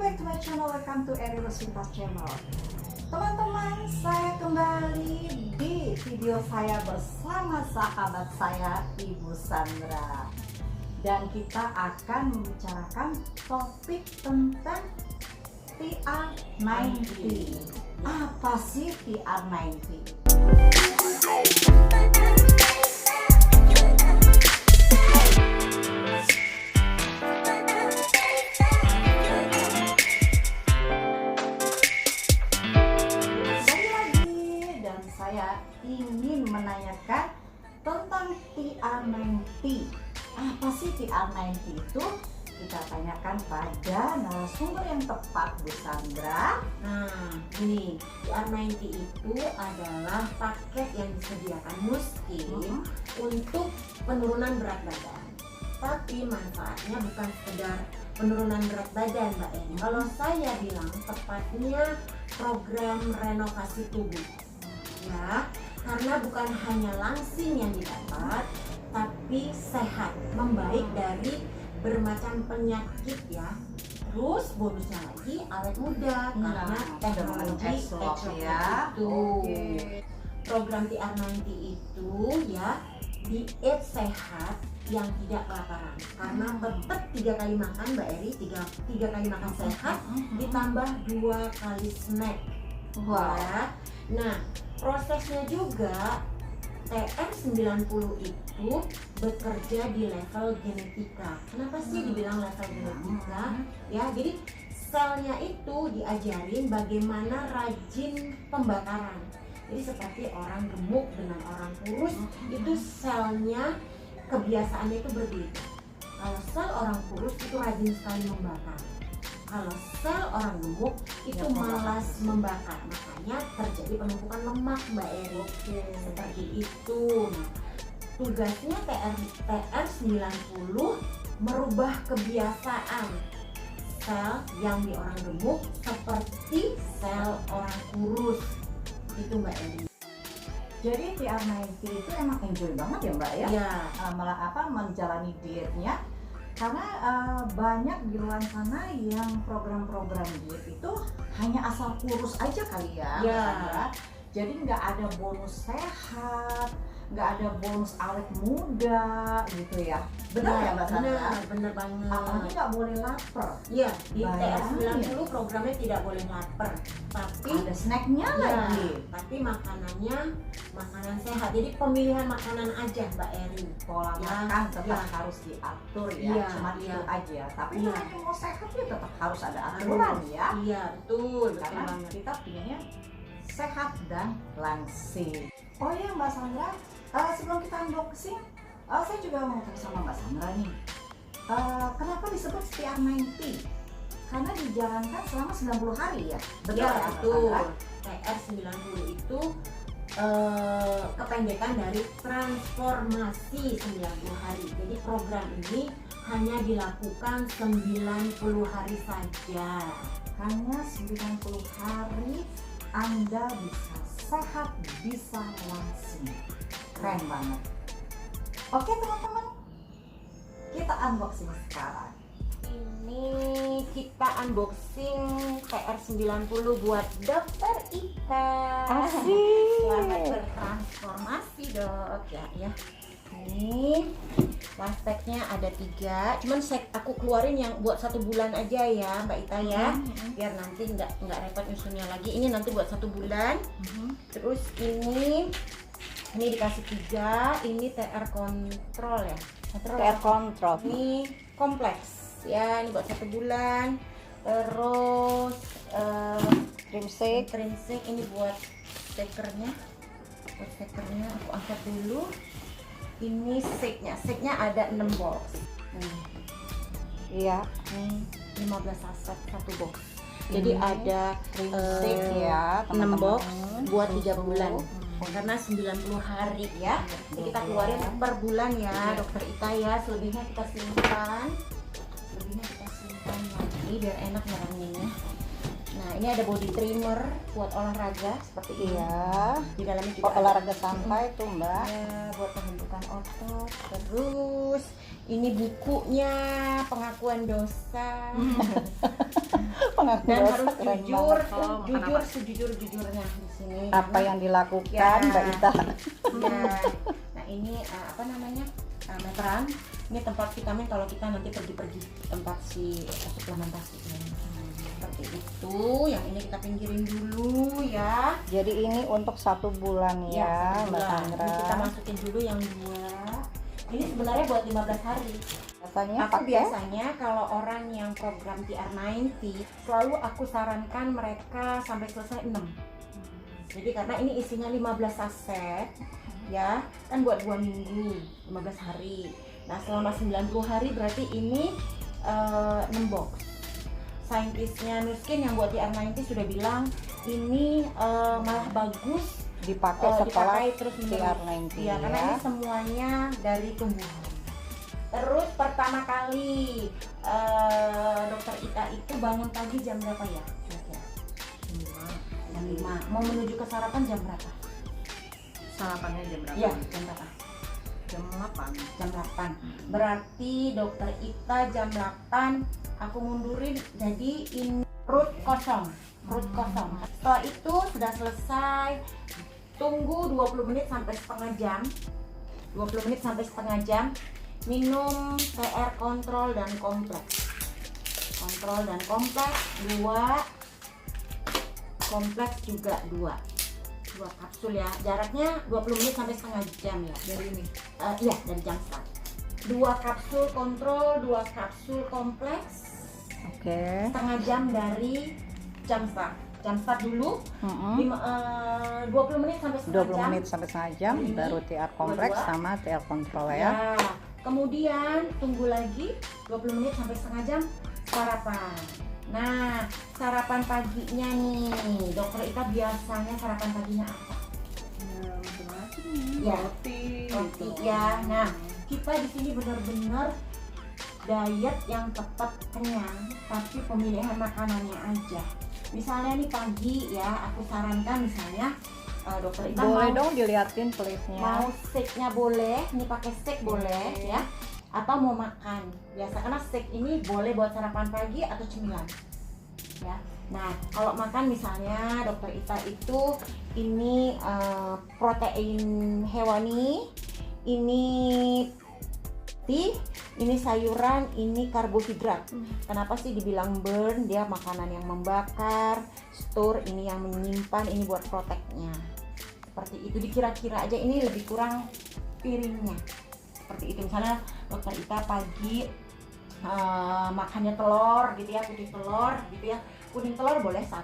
back to my channel, welcome to Eri Rosita channel. Teman-teman, saya kembali di video saya bersama sahabat saya Ibu Sandra. Dan kita akan membicarakan topik tentang TR90. Apa sih TR90? Saya ingin menanyakan tentang TR90. Apa sih TR90 itu? Kita tanyakan pada narasumber yang tepat, Bu Sandra. Nah, ini TR90 itu adalah paket yang disediakan Muskim untuk penurunan berat badan. Tapi manfaatnya bukan sekedar penurunan berat badan, Mbak Eni. Kalau saya bilang tepatnya program renovasi tubuh. Ya, karena bukan hanya langsing yang didapat, tapi sehat, membaik dari bermacam penyakit ya. Terus bonusnya lagi awet muda karena teknologi age ya. itu. Program TR90 itu ya diet sehat yang tidak kelaparan karena tetap 3 kali makan, Mbak Eri, 3 kali makan sehat ditambah 2 kali snack. Ya. Nah, prosesnya juga TR90 itu bekerja di level genetika. Kenapa sih dibilang level genetika? Ya, jadi selnya itu diajarin bagaimana rajin pembakaran. Jadi seperti orang gemuk dengan orang kurus itu selnya kebiasaannya itu berbeda. Kalau sel orang kurus itu rajin sekali membakar. Kalau sel orang gemuk itu malas membakar, makanya terjadi penumpukan lemak, Mbak Eri. Seperti itu. Nah, tugasnya TR90 merubah kebiasaan sel yang di orang gemuk seperti sel orang kurus. Itu, Mbak Eri. Jadi TR90 itu emang enjoy banget ya, Mbak ya? Ya. Malah menjalani dietnya. Karena banyak di luar sana yang program-program diet itu hanya asal kurus aja kali ya, Ya. Jadi nggak ada bonus sehat, nggak ada bonus awet muda gitu ya. Benar ya, Mbak Sandra? Benar banget. Apalagi nggak boleh lapar. Iya, di Bayangin. TR90 programnya tidak boleh lapar, tapi Ada snacknya lagi. tapi makanannya makanan sehat. Jadi pemilihan makanan aja, Mbak Eri. Pola Ya, makan tetap ya. harus diatur ya, Iya, cuma iya. itu aja. Tapi Iya. kalau mau sehat ya tetap harus ada aturan ya. Iya, betul Karena banget. kita pinginnya sehat dan langsing. Oh iya, Mbak Sandra, sebelum kita unboxing, saya juga mau tanya sama Mbak Sandra nih, kenapa disebut TR90? Karena dijalankan selama 90 hari ya? Betul Ya, ya, Mbak betul. Sandra? TR90 itu kependekan dari transformasi 90 hari. Jadi program ini hanya dilakukan 90 hari saja. Hanya 90 hari Anda bisa sehat, bisa langsing. Keren banget. Oke teman-teman, kita unboxing sekarang. Ini kita unboxing TR90 buat Dokter Ita. Asik. Selamat bertransformasi, Dok. Ya. Ini plastiknya ada 3. Cuman aku keluarin yang buat 1 bulan aja ya, Mbak Ita ya. Biar nanti nggak repot nyusunnya lagi. Ini nanti buat 1 bulan. Terus ini dikasih 3. Ini TR Control ya. TR Control. Ini kompleks ya, ini buat 1 bulan. Terus intrinsik ini buat stekernya. Aku angkat dulu. Ini seknya ada 6 box. Iya. Ini 15 saset 1 box. Jadi ada ya, 6 box buat 3 Susu. bulan. Karena 90 hari ya. Jadi kita keluarin per bulan ya, Dokter Ita ya. Selebihnya kita simpan. Lagi biar enak ngeraminnya. Nah, ini ada body trimmer buat olahraga seperti ini. Iya. Di dalamnya juga ada Olahraga santai tuh, Mbak. ya, buat pembentukan otot. Terus ini bukunya pengakuan dosa. Pengaku Dan dosa harus keren jujur, banget. Oh, makan jujur apa? sejujur-jujurnya di sini. Apa yang dilakukan Ya. Mbak Ita? Ya. Nah ini apa namanya meteran. Ini tempat vitamin kalau kita nanti pergi-pergi tempat si suplementasi. Seperti itu. Yang ini kita pinggirin dulu ya. Jadi ini untuk 1 bulan ya, satu Mbak bulan. Sandra. Ini kita masukin dulu yang 2. Ini sebenarnya buat 15 hari. Biasanya Aku pakai biasanya kalau orang yang program TR90 selalu aku sarankan mereka sampai selesai 6. Jadi karena ini isinya 15 saset ya, kan buat 2 minggu, 15 hari. Nah, selama 90 hari berarti ini 6 box. Saintisnya Nuskin yang buat TR90 sudah bilang ini malah bagus dipakai setelah dipakai terus menerus. TR90 Ya, karena ya. ini semuanya dari tumbuhan. Terus pertama kali Dokter Ita itu bangun pagi jam berapa ya? Kira-kira? Jam 5. Mau menuju ke sarapan jam berapa? Sarapannya jam berapa? Iya, jam berapa? Jam 8. Jam 8. Berarti Dokter Ita jam 8 aku mundurin jadi ini perut kosong. Perut kosong. Setelah itu sudah selesai. Tunggu 20 menit sampai setengah jam. 20 menit sampai setengah jam. Minum TR kontrol dan kompleks. Kontrol dan kompleks 2. Kompleks juga 2 kapsul ya. Jaraknya 20 menit sampai setengah jam ya. Dari ini. Iya, dari jam start. 2 kapsul kontrol, 2 kapsul kompleks. Oke. Setengah jam dari jam start. Jam start dulu. 20 menit sampai setengah 20 jam. menit sampai setengah jam Ini, baru TR kompleks 22. sama TR kontrol ya. Ya. Kemudian tunggu lagi 20 menit sampai setengah jam sarapan. Nah, sarapan paginya nih, Dokter Ita biasanya sarapan paginya apa? Ya, macam-macam. Ya. Roti. Roti gitu. ya. Nah, kita di sini benar-benar diet yang tepat kenyang, tapi pemilihan makanannya aja. Misalnya nih pagi ya, aku sarankan misalnya Dokter Ita Boleh mau dong diliatin plate-nya. mau steaknya boleh, ini pakai steak boleh Oke. ya, atau mau makan biasa karena steak ini boleh buat sarapan pagi atau cemilan ya. Nah kalau makan misalnya Dokter Ita itu ini protein hewani, ini ini sayuran, ini karbohidrat. Kenapa sih dibilang burn? Dia makanan yang membakar, store ini yang menyimpan, ini buat proteknya. Seperti itu dikira-kira aja, ini lebih kurang piringnya. Seperti itu misalnya Dokter Ita pagi makannya telur gitu ya, putih telur gitu ya. Kuning telur boleh 1,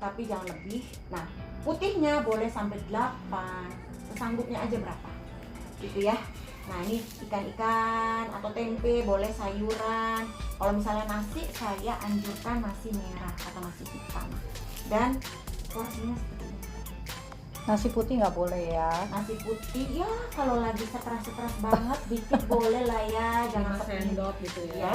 tapi jangan lebih. Nah, putihnya boleh sampai 8. Sesanggupnya aja berapa. Gitu ya. Nah, ini ikan-ikan atau tempe, boleh sayuran. Kalau misalnya nasi, saya anjurkan nasi merah atau nasi hitam. Dan porsinya seperti ini. Nasi putih nggak boleh ya. Nasi putih ya kalau lagi stres-stres banget dikit boleh lah ya, jangan 5 sendok gitu ya.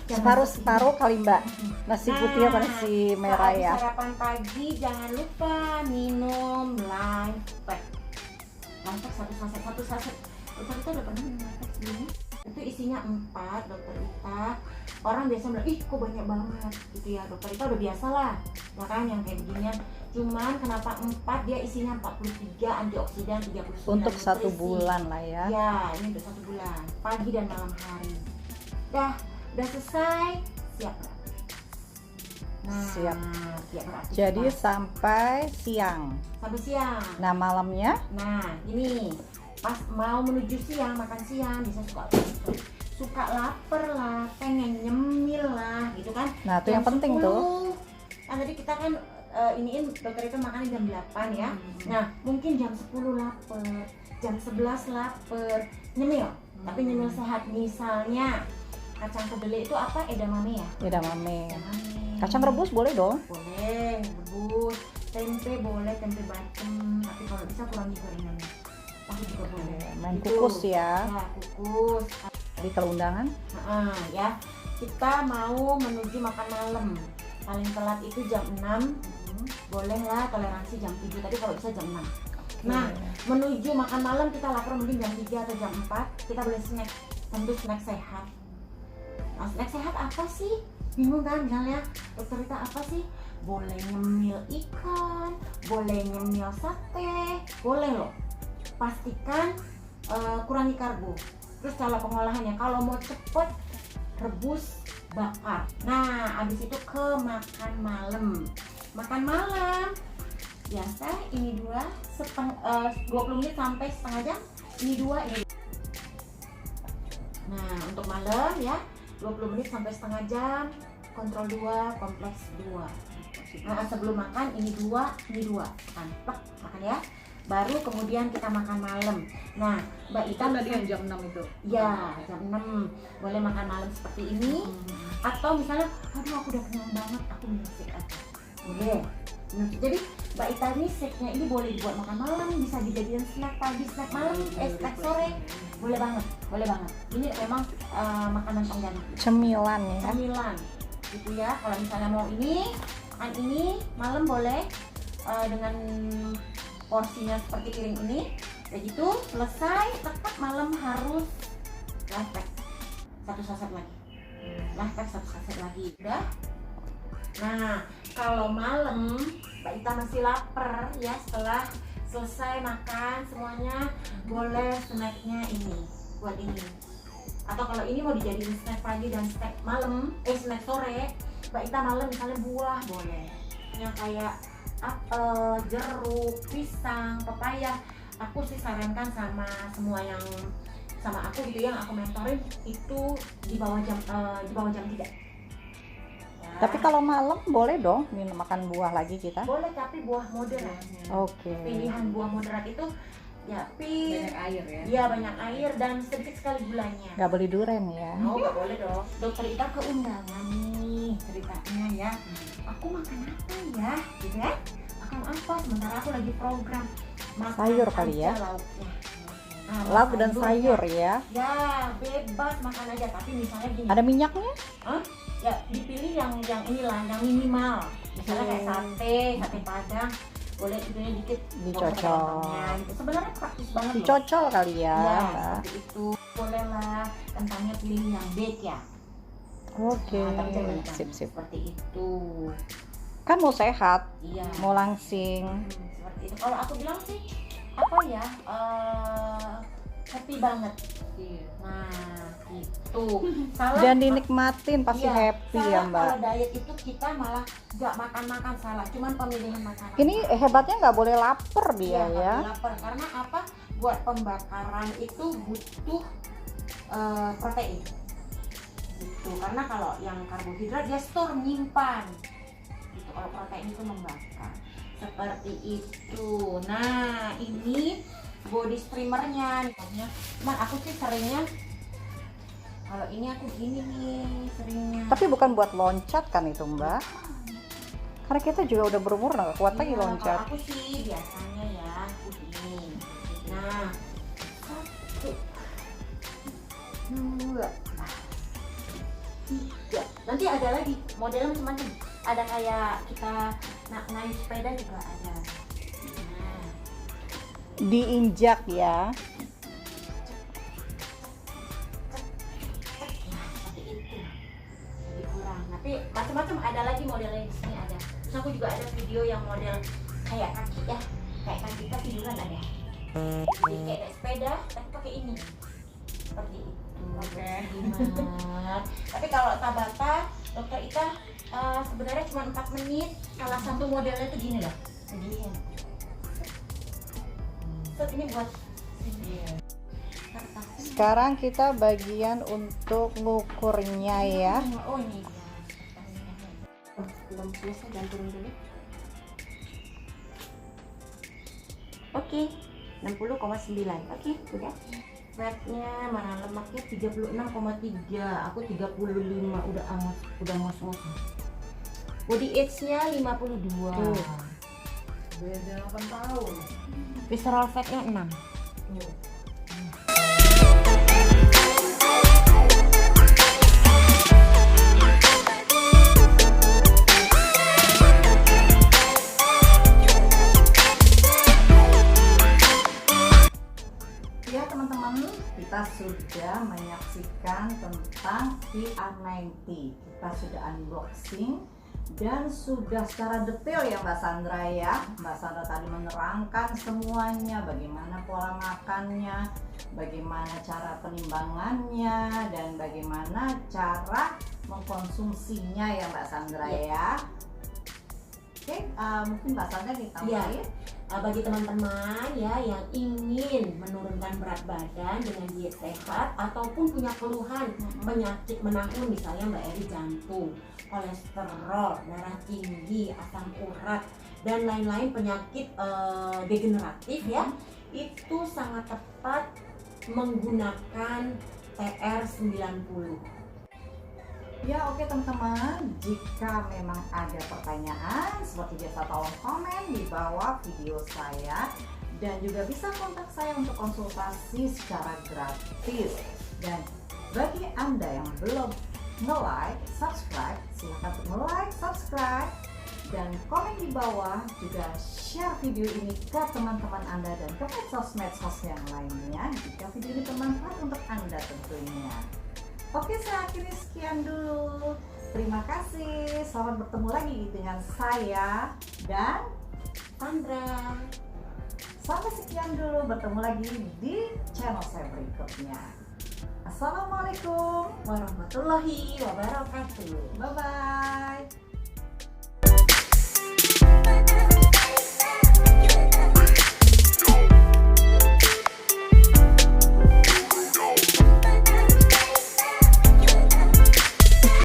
ya. Separuh-separuh kali Mbak. Nasi putih apa nasi merah saat ya. sarapan pagi jangan lupa minum Life Pack. Life Pack satu saset. Dokter Ita udah pernah minum Life Pack sebelumnya? Itu isinya 4, Dokter Ita. Orang biasa bilang, ih kok banyak banget gitu ya. Dokter Ita udah biasa lah makan yang kayak beginian. Cuman kenapa 4? Dia isinya 43 antioksidan, 39 Untuk 1 nutrisi. bulan lah ya. Ya, ini udah 1 bulan, pagi dan malam hari. Udah selesai, siap beraktivitas. Nah, Siap. siap beraktivitas. Jadi sampai siang. sampai siang. Nah malamnya Nah, ini pas mau menuju siang, makan siang bisa suka lapar lah, pengen nyemil lah, gitu kan? nah itu yang penting tuh. Kan tadi kita kan iniin Dokter itu makan jam 8 ya. Nah, mungkin jam 10 lapar, jam 11 lapar, nyemil. Tapi nyemil sehat, misalnya kacang kedelai itu apa? Edamame ya? Edamame. Edamame. Kacang rebus boleh dong. Boleh, rebus. Tempe boleh, tempe bacem. Tapi kalau bisa kurangi gorengannya. Tahu juga boleh. Main Gitu. kukus ya. Ya, kukus. Jadi kalau undangan Ya, kita mau menuju makan malam. Paling telat itu jam 6. Bolehlah toleransi jam 7, tapi kalau bisa jam 6. Nah, menuju makan malam kita lapar mungkin jam 3 atau jam 4. Kita boleh snack, tentu snack sehat. Nah, snack sehat apa sih? Bingung kan? Misalnya dokter Rita apa sih? Boleh nyemil ikan, boleh nyemil sate, boleh loh. Pastikan kurangi karbo. Terus cara pengolahannya, kalau mau cepet, rebus, bakar. Nah, habis itu ke makan malam. Makan malam biasa ini 20 menit sampai setengah jam. Ini 2, ini. Nah, untuk malam ya 20 menit sampai setengah jam, kontrol 2, kompleks 2. Nah, sebelum makan ini 2, ini 2. Makan ya. Baru kemudian kita makan malam. Nah, Mbak Ita Kan tadi yang jam 6 itu. ya jam 6 boleh makan malam seperti ini. Atau misalnya, aduh aku udah kenyang banget, aku minum shake aja. Boleh. Jadi Mbak Ita ini shake-nya ini boleh dibuat makan malam, bisa dijadikan snack pagi, snack malam, snack sore. Boleh banget, boleh banget. Ini memang makanan pengganti. Cemilan ya. Camilan gitu ya. Kalau misalnya mau ini, makan ini malam boleh dengan porsinya seperti piring ini. Kayak gitu, selesai, tetap malam harus life pack 1 saset lagi. Life pack 1 saset lagi. Udah. Nah, kalau malam Mbak Ita masih lapar ya, setelah selesai makan semuanya, boleh snacknya ini, buat ini. Atau kalau ini mau dijadiin snack pagi dan snack malam, snack sore, Mbak Ita malam misalnya buah boleh. Yang kayak apel, jeruk, pisang, pepaya. Aku sih sarankan sama semua yang sama aku gitu yang aku mentorin itu di bawah jam 3. Tapi kalau malam boleh dong minum makan buah lagi kita. Boleh, tapi buah moderat. Oke. Pilihan buah moderat itu ya pil, Banyak air ya. iya banyak air dan sedikit sekali gulanya. Nggak beli durian ya. Oh, nggak boleh dong. Dokter Ita keundangan nih ceritanya ya. Aku makan apa ya? Gitu ya? Makan apa? Sementara aku lagi program makan Sayur kali ya? aja lauknya. Nah, Lauk dan sayur ya. Ya bebas makan aja, tapi misalnya gini. Ada minyaknya? Ya dipilih yang inilah yang minimal. Misalnya kayak sate Padang, boleh itunya dikit Dicocol. potong-potongnya gitu. Sebenarnya praktis banget loh. Dicocol kali ya, Ya, Mbak. seperti itu. Boleh lah, kentangnya pilih yang bake ya. Oke. Nah, tapi jangan kentang. Sip sip. Seperti itu. Kan mau sehat, Iya. mau langsing. Seperti itu. Kalau aku bilang sih apa ya? Happy banget. Iya. Nah, gitu. Salah. Dan dinikmatin pasti Iya, happy ya, salah Mbak. kalau diet itu kita malah nggak makan salah, cuman pemilihan makanan. Ini hebatnya nggak boleh lapar dia Iya, nggak ya. boleh lapar. Karena apa? Buat pembakaran itu butuh protein. Gitu. Karena kalau yang karbohidrat dia store nyimpan. Gitu. Kalau protein itu membakar. Seperti itu. Nah, ini body streamernya. Cuman aku sih seringnya kalau ini aku gini nih seringnya. Tapi bukan buat loncat kan itu, Mbak? Karena kita juga udah berumur nggak kuat lagi Iya, loncat. kalau aku sih biasanya ya aku gini. Nah, 1, 2, 3. Nanti ada lagi modelnya macam-macam. Ada kayak kita naik sepeda juga ada. Nah, Diinjak ya. seperti itu. Lebih kurang. Tapi macam-macam ada lagi modelnya di sini ada. Terus aku juga ada video yang model kayak kaki ya, kayak kaki kita tiduran ada. Jadi kayak naik sepeda tapi pakai ini. Seperti itu. Oke. Gimana? Tapi kalau Tabata, Dokter Ita sebenarnya cuma 4 menit. Salah satu modelnya tuh gini loh. Begini. Terus ini buat kertas. Sekarang kita bagian untuk ngukurnya ya. Oh ini dia. Belum selesai, jangan turun dulu. Oke, 60,9. Oke, udah. Fatnya mana lemaknya 36,3. Aku 35 udah ngos-ngos. Body age-nya 52. Tuh. Beda 8 tahun. Visceral fat-nya 6. Tuh. Ya teman-teman, kita sudah menyaksikan tentang TR90. Kita sudah unboxing dan sudah secara detail ya Mbak Sandra ya. Mbak Sandra tadi menerangkan semuanya, bagaimana pola makannya, bagaimana cara penimbangannya, dan bagaimana cara mengkonsumsinya ya Mbak Sandra ya. Oke, mungkin Mbak Sandra ditambahin. Bagi teman-teman ya yang ingin menurunkan berat badan dengan diet sehat ataupun punya keluhan penyakit menahun, misalnya Mbak Eri jantung, kolesterol, darah tinggi, asam urat, dan lain-lain penyakit degeneratif ya, itu sangat tepat menggunakan TR90. Ya oke teman-teman, jika memang ada pertanyaan seperti biasa tolong komen di bawah video saya, dan juga bisa kontak saya untuk konsultasi secara gratis. Dan bagi Anda yang belum nge-like, subscribe, silahkan untuk nge-like, subscribe, dan komen di bawah, juga share video ini ke teman-teman Anda dan ke medsos yang lainnya jika video ini bermanfaat untuk Anda tentunya. Oke, saya akhiri sekian dulu. Terima kasih. Selamat bertemu lagi dengan saya dan Sandra. sampai sekian dulu. Bertemu lagi di channel saya berikutnya. Assalamualaikum Warahmatullahi wabarakatuh. Bye bye.